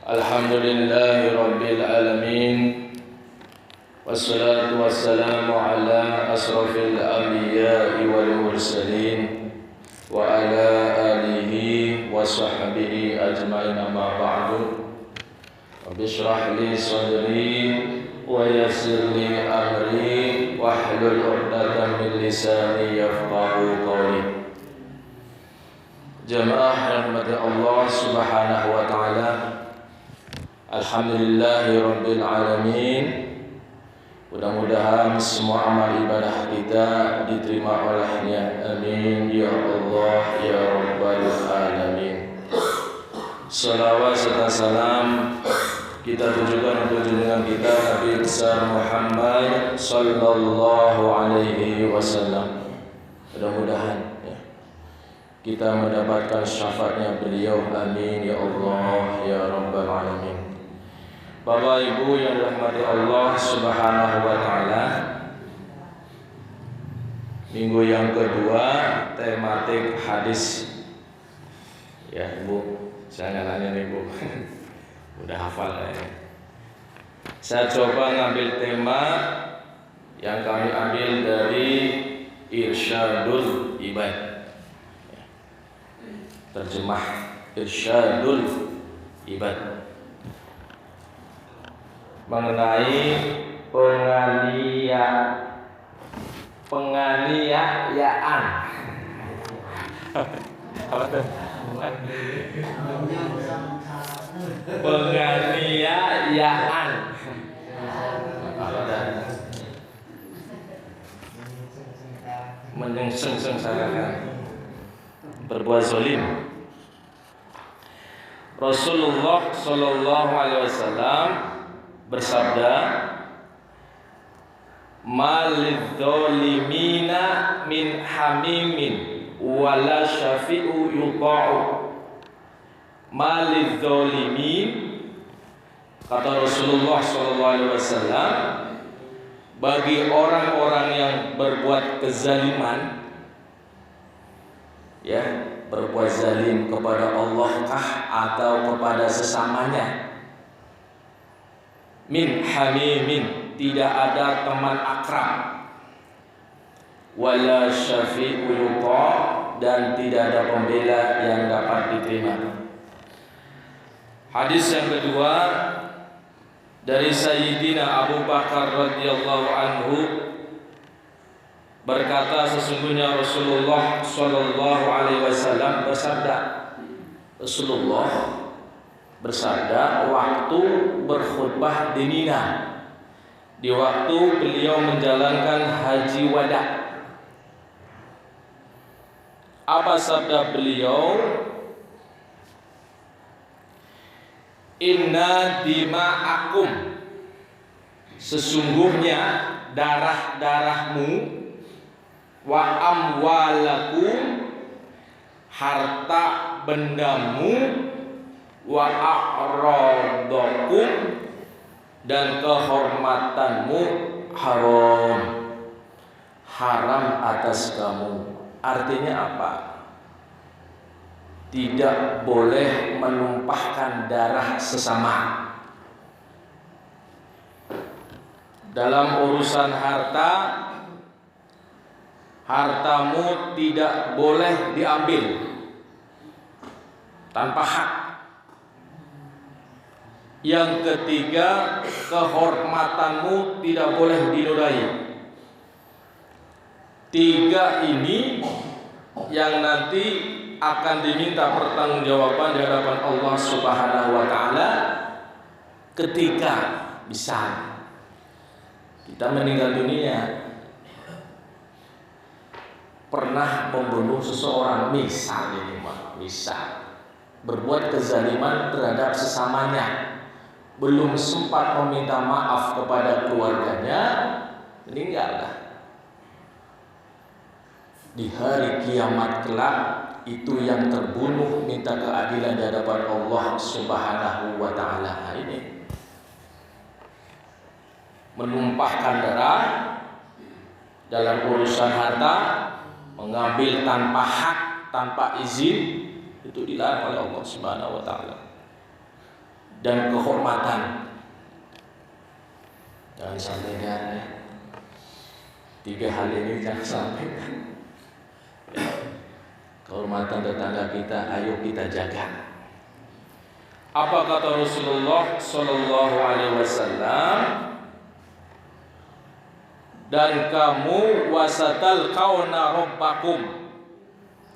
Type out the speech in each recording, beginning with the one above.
Alhamdulillahi Rabbil Alamin. Wassalatu wassalamu ala asrafil anbiya'i wal mursalin wa ala alihi wa sahbihi ajma'in, amma ba'du. Rabbi shrah li sadri wa yassir li amri wahlul 'uqdatam min lisani yafqahu qawli. Jamaah rahmati Allah Subhanahu wa taala. Alhamdulillahi Rabbil Alamin. Mudah-mudahan semua amal ibadah kita diterima olehnya. Amin ya Allah ya Rabbal Alamin. Salawat serta salam kita tujukan untuk junjungan kita Nabi besar Muhammad sallallahu alaihi wasallam. Mudah-mudahan kita mendapatkan syafaatnya beliau. Amin ya Allah ya Rabbal Alamin. Bapak Ibu yang dirahmati Allah Subhanahu wa taala, minggu yang kedua tematik hadis. Ya Bu, saya nanya nih Bu, udah hafal ya. Saya coba ngambil tema yang kami ambil dari Irsyadul Ibad. Terjemah Irsyadul Ibad mengenai penganiayaan. Apa tuh? Penganiayaan. Menyengseng-sengsakan, berbuat zalim. Rasulullah sallallahu alaihi wasallam bersabda, "Malidzolimina min hamimin wala syafi'u yuta'u." Malidzolimin, kata Rasulullah sallallahu alaihi wasallam, bagi orang-orang yang berbuat kezaliman, ya, berbuat zalim kepada Allah kah atau kepada sesamanya. Min hamimin, tidak ada teman akrab. Wala syafi'u yuta, dan tidak ada pembela yang dapat diterima. Hadis yang kedua dari Sayyidina Abu Bakar radhiyallahu anhu berkata, sesungguhnya Rasulullah sallallahu alaihi wasallam bersabda. Rasulullah bersabda waktu berkhutbah di Mina, di waktu beliau menjalankan haji wada. Apa sabda beliau? Inna dima'akum, sesungguhnya darah-darahmu, wa amwalakum, harta bendamu, wa a'radakum, dan kehormatanmu haram, haram atas kamu. Artinya apa? Tidak boleh menumpahkan darah sesama. Dalam urusan harta, hartamu tidak boleh diambil tanpa hak. Yang ketiga, kehormatanmu tidak boleh dinodai. Tiga ini yang nanti akan diminta pertanggungjawaban di hadapan Allah Subhanahu wa taala ketika bisa kita meninggal dunia. Pernah membunuh seseorang, misal berbuat kezaliman terhadap sesamanya, belum sempat meminta maaf kepada keluarganya, meninggallah. Di hari kiamat kelak, itu yang terbunuh minta keadilan di hadapan Allah Subhanahu wa taala. Ini menumpahkan darah dalam urusan harta, mengambil tanpa hak, tanpa izin, itu dilarang oleh Allah Subhanahu wa taala. dan kehormatan. Jangan sampai ya. 3 hal ini jangan sampai. Kehormatan tetangga kita, ayo kita jaga. Apa kata Rasulullah Sallallahu Alaihi Wasallam? Dan kamu wasatal kauna rabbakum,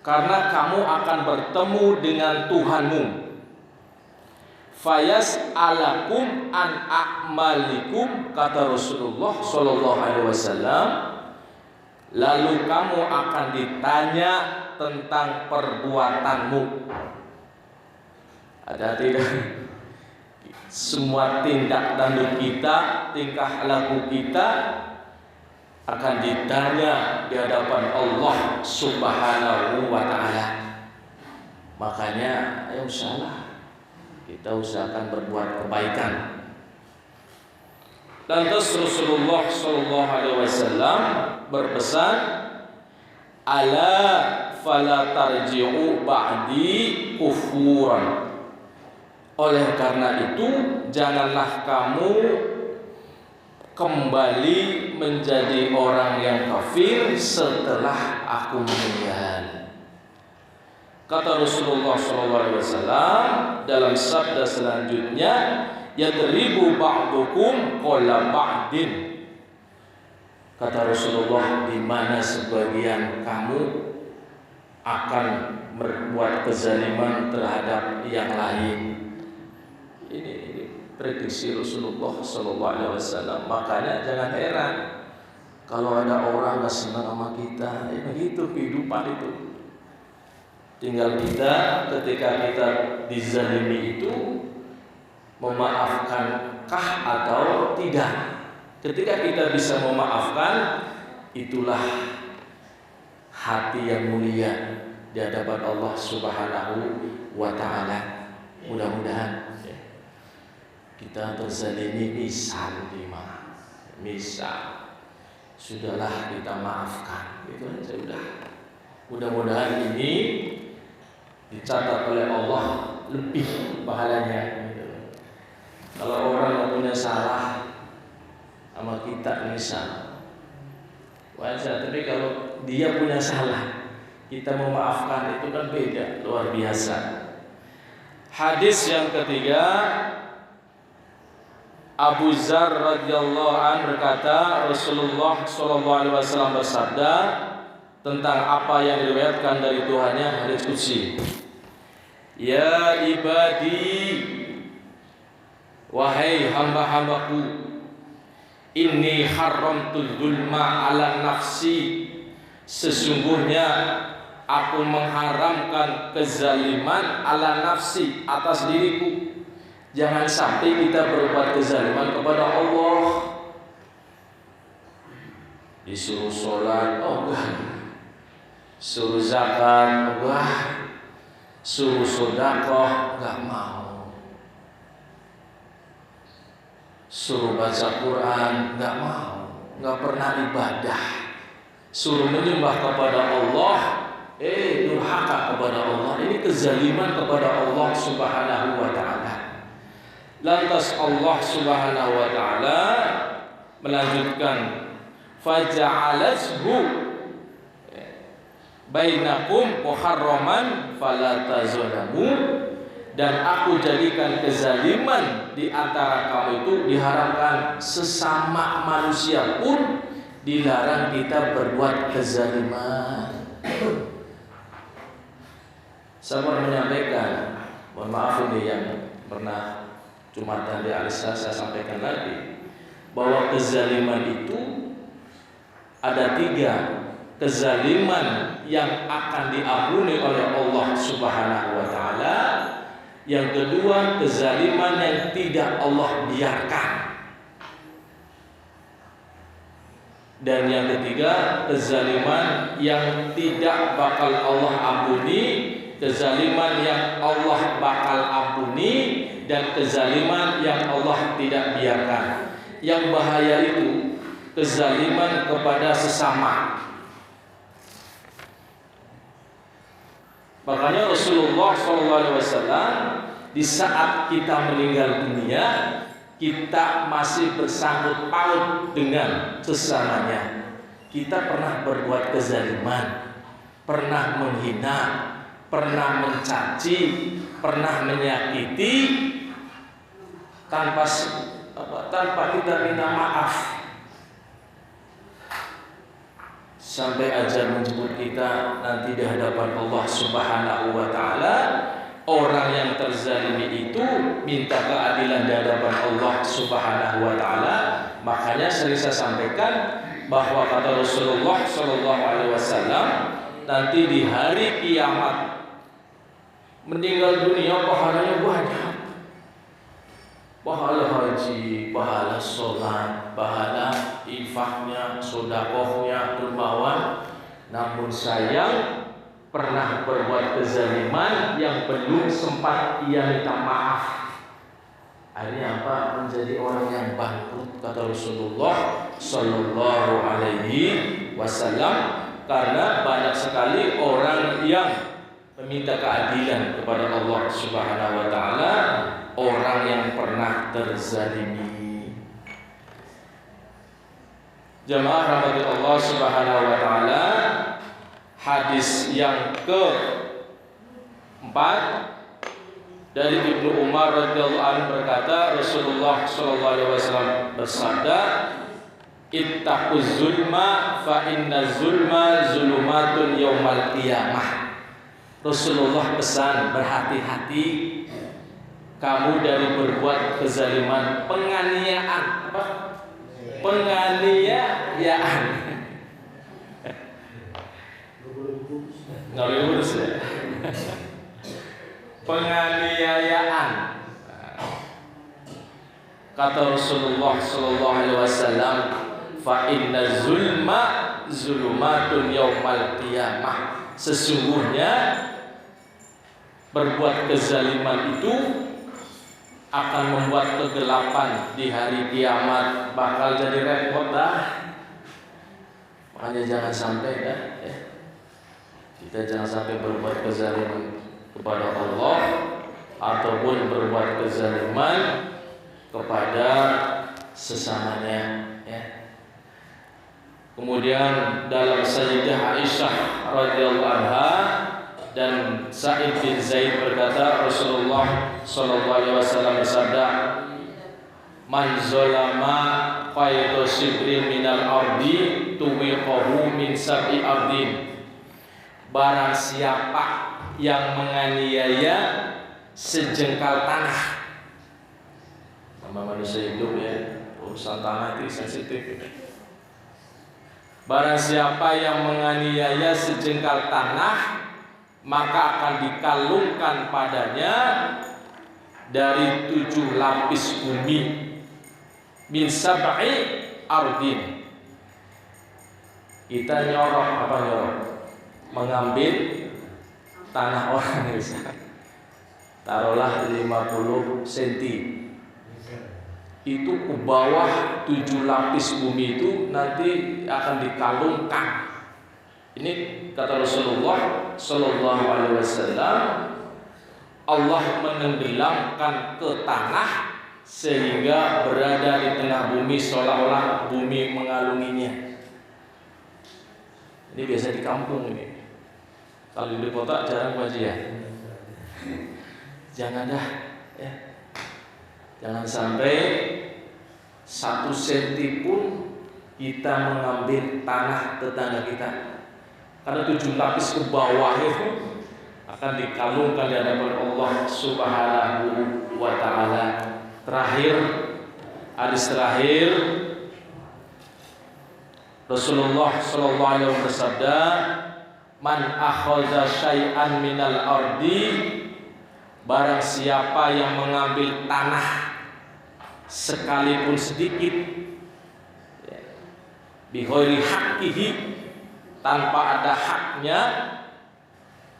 karena kamu akan bertemu dengan Tuhanmu. Fayas alakum an a'malikum, kata Rasulullah Sallallahu Alaihi Wasallam. Lalu kamu akan ditanya tentang perbuatanmu. Ada tidak? Semua tindak tanduk kita, tingkah laku kita akan ditanya di hadapan Allah Subhanahu wa Ta'ala. Makanya ayo usahalah, kita usahakan berbuat kebaikan. Lantas Rasulullah Sallallahu Alaihi Wasallam berpesan, ala fala tarji'u ba'di kufuran. Oleh karena itu, janganlah kamu kembali menjadi orang yang kafir setelah aku meninggal. Kata Rasulullah SAW dalam sabda selanjutnya, yadribu ba'dukum qala ba'din. Kata Rasulullah, di mana sebagian kamu akan berbuat kezaliman terhadap yang lain. Ini prediksi Rasulullah SAW. Makanya jangan heran kalau ada orang nggak senang sama kita. Begitu kehidupan itu. Tinggal kita ketika kita dizalimi itu memaafkankah atau tidak. Ketika kita bisa memaafkan, itulah hati yang mulia di hadapan Allah Subhanahu wa Ta'ala. Mudah-mudahan kita terzalimi misal sudahlah kita maafkan, itu aja udah. Mudah-mudahan ini dicatat oleh Allah lebih pahalanya. Kalau orang yang punya salah sama kita misal wajar, tapi kalau dia punya salah kita memaafkan, itu kan beda, luar biasa. Hadis yang ketiga, Abu Dzar radhiyallahu anhu berkata, Rasulullah sallallahu alaihi wasallam bersabda tentang apa yang diriwayatkan dari Tuhannya, hadis qudsi. Ya ibadi, wahai hamba-hambaku, inni haramtu dzulma ala nafsi, sesungguhnya aku mengharamkan kezaliman ala nafsi, atas diriku. Jangan sampai kita berbuat kezaliman kepada Allah. Disuruh sholat, oh enggak. Suruh zakat, enggak. Suruh sedekah, enggak mau. Suruh baca Quran, enggak mau. Enggak pernah ibadah. Suruh menyembah kepada Allah, durhaka kepada Allah. Ini kezaliman kepada Allah Subhanahu wa Ta'ala. Lantas Allah Subhanahu wa Ta'ala melanjutkan, faja'alathu bainakum muharraman fala tazalamu, dan aku jadikan kezaliman di antara kamu itu diharamkan, sesama manusia pun dilarang kita berbuat kezaliman. Saya pernah menyampaikan, mohon maaf ini yang pernah Jumatan di Alisa saya sampaikan lagi, bahwa kezaliman itu ada 3. Kezaliman yang akan diampuni oleh Allah Subhanahu wa Ta'ala. Yang kedua, kezaliman yang tidak Allah biarkan. Dan yang ketiga, kezaliman yang tidak bakal Allah ampuni, kezaliman yang Allah bakal ampuni, dan kezaliman yang Allah tidak biarkan. Yang bahaya itu kezaliman kepada sesama. Makanya Rasulullah SAW di saat kita meninggal dunia kita masih bersangkut paut dengan sesamanya. Kita pernah berbuat kezaliman, pernah menghina, pernah mencaci, pernah menyakiti tanpa kita minta maaf. Sampai ajal menjemput kita nanti di hadapan Allah Subhanahu wa taala, orang yang terzalimi itu minta keadilan di hadapan Allah Subhanahu wa taala. Makanya sering saya sampaikan bahwa kata Rasulullah sallallahu alaihi wasallam, nanti di hari kiamat meninggal dunia pahalanya banyak. Pahala haji, pahala sholat, pahala infaknya, sedekahnya, dermawan. Namun sayang pernah berbuat kezaliman yang belum sempat ia minta maaf. Akhirnya apa? Menjadi orang yang bangkrut kata Rasulullah sallallahu alaihi wasallam, karena banyak sekali orang yang meminta keadilan kepada Allah Subhanahu wa taala, orang yang pernah terzalimi. Jemaah rahmati Allah Subhanahu wa taala, hadis yang keempat dari Ibnu Umar radhiyallahu anhu berkata, Rasulullah sallallahu alaihi wasallam bersabda, "Ittaquz zulma fa inna zulma zulumatun yaumal qiyamah." Rasulullah pesan, berhati-hati kamu dari berbuat kezaliman, penganiayaan, penganiayaan. Nggak lurus ya. Penganiayaan. Kata Rasulullah sallallahu alaihi wasallam, fa inna zulma zulumatun yaumal qiyamah. Sesungguhnya berbuat kezaliman itu akan membuat kegelapan di hari kiamat, bakal jadi repot dah. Makanya jangan sampai dah ya. Kita jangan sampai berbuat kezaliman kepada Allah ataupun berbuat kezaliman kepada sesamanya ya. Kemudian dalam Sayyidah Aisyah radhiyallahu anha dan Sa'id bin Zaid berkata, Rasulullah sallallahu alaihi wasallam bersabda, "Man zalama qayda shibrin minal ardi tuwiqahu min sab'i ardin." Barang siapa yang menganiaya sejengkal tanah. Sama manusia hidup ya, urusan tanah itu sensitif. Barang siapa yang menganiaya sejengkal tanah, maka akan dikalungkan padanya dari 7 lapis bumi, min sab'i ardin. Kita nyorok apa nyorok? Mengambil tanah orang bisa. Taruhlah 50 cm. Itu ke bawah 7 lapis bumi itu nanti akan dikalungkan. Ini kata Rasulullah sallallahu alaihi wasallam, Allah menenggelamkan ke tanah sehingga berada di tengah bumi seolah-olah bumi mengalunginya. Ini biasa di kampung ini. Kalau di kota jarang kajian. Jangan dah ya. Jangan sampai 1 senti pun kita mengambil tanah tetangga kita. Karena 7 lapis ke bawah itu akan dikalungkan di hadapan Allah Subhanahu wa taala. Terakhir, hadis terakhir Rasulullah sallallahu alaihi wasallam bersabda, "Man akhadha syai'an minal ardi," barang siapa yang mengambil tanah sekalipun sedikit bi ghairi haqqihi, tanpa ada haknya,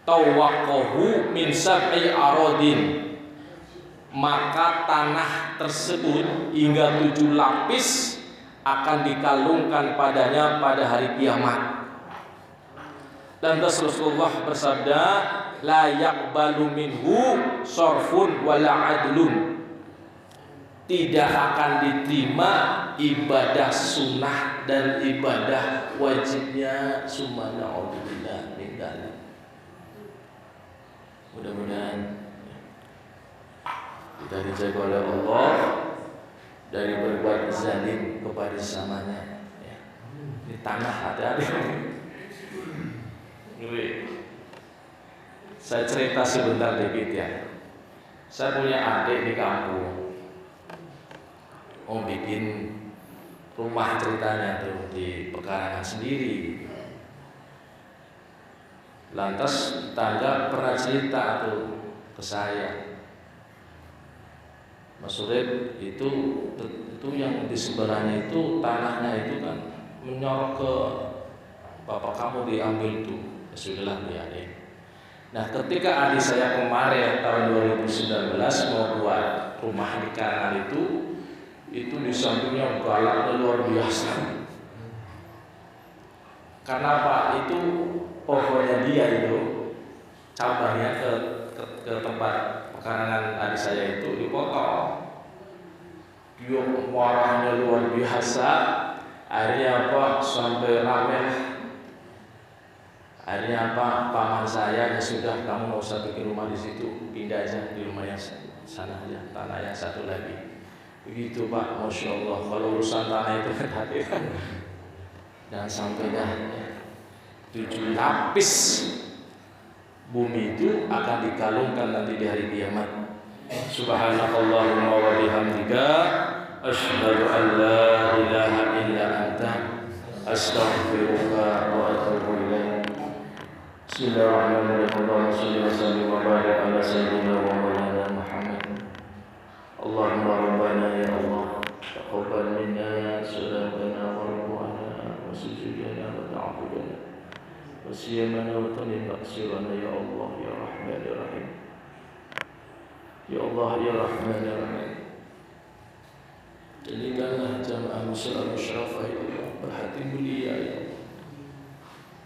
tawaqahu min sab'i aradin, maka tanah tersebut hingga 7 lapis akan dikalungkan padanya pada hari kiamat. Dan Rasulullah bersabda, la yaqbalu minhu sarfun wala adlun. Tidak akan diterima ibadah sunnah dan ibadah wajibnya. Sumana auzubillah min dzalik. Mudah-mudahan kita dijaga oleh Allah dari berbuat zalim kepada sesamanya. Di tanah hati-hati. Saya cerita sebentar dikit ya. Saya punya adik di kampung. Bikin rumah ceritanya tuh di pekarangan sendiri. Lantas tetangga pernah cerita tuh ke saya, Mas Surip, itu yang di sebelahnya itu tanahnya itu kan menyorok ke bapak kamu, diambil tuh. Ya sudahlah ya. Nah, ketika adik saya kemarin tahun 2019 mau buat rumah di karangan itu di sampingnya galaknya luar biasa. Karena apa? Itu pohonnya dia itu cabangnya ke tempat pekarangan adik saya itu dipotong. Dia marahnya luar biasa. Akhirnya apa? Sampai rame. Akhirnya apa? Paman saya, ya sudah, kamu nggak usah bikin rumah di situ, pindah aja di rumah yang sana aja, tanah yang satu lagi. Begitu Pak, Masya Allah. Kalau urusan tanah itu hati, jangan sampai dah 7 lapis bumi itu akan dikalungkan nanti di hari kiamat. Subhanakallahumma wa bihamdika asyhadu an la ilaha illa anta astaghfiruka wa atubu ilaik. Bismillahirrahmanirrahim. Allahumma shalli wa sallim wa barik ala sayyidina wa maulana Muhammad. Allahumma rabbana ya Allah, taqabbal minna salatana wa ruku'ana wa sujudana wa ta'abudana wa siyamana wa tanim aksirana ya Allah ya Rahman ya Rahim. Ya Allah ya Rahman ya Rahim. Jadikanlah jamaah muslimin musyrafah ya Allah berhati mulia ya Allah.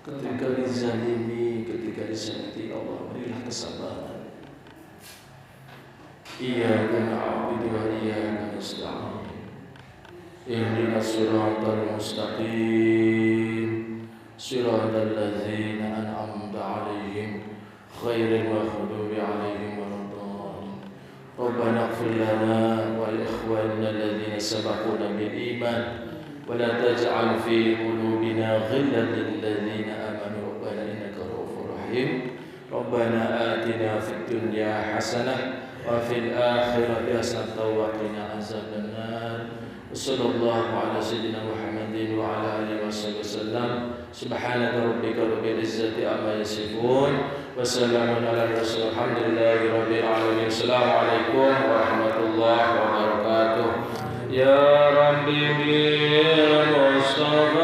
Ketika dizalimi, ketika disakiti, Allah berilah kesabaran. Iyyaka na'budu wa iyyaka nasta'in. Ihdinas siratal mustaqim. Siratal ladzina an'amta 'alaihim ghairil maghdubi 'alaihim waladdallin. Rabbana ighfir lana wa li ikhwanina alladzina sabaquna bil iman wa la taj'al fi qulubina ghillan lil ladzina amanu rabbana innaka ra'ufur rahim. Rabbana atina fid dunya hasanah wa fil akhirati hasanatan wa qina azabannar. Wassallallahu ala sayyidina Muhammadin wa ala alihi wasallam. Subhanaka rabbika rabbil izzati amma yasifun wa salamun ala mursalin alhamdulillahi rabbil alamin. Assalamualaikum warahmatullahi wabarakatuh. Ya Rabbi bil Mustafa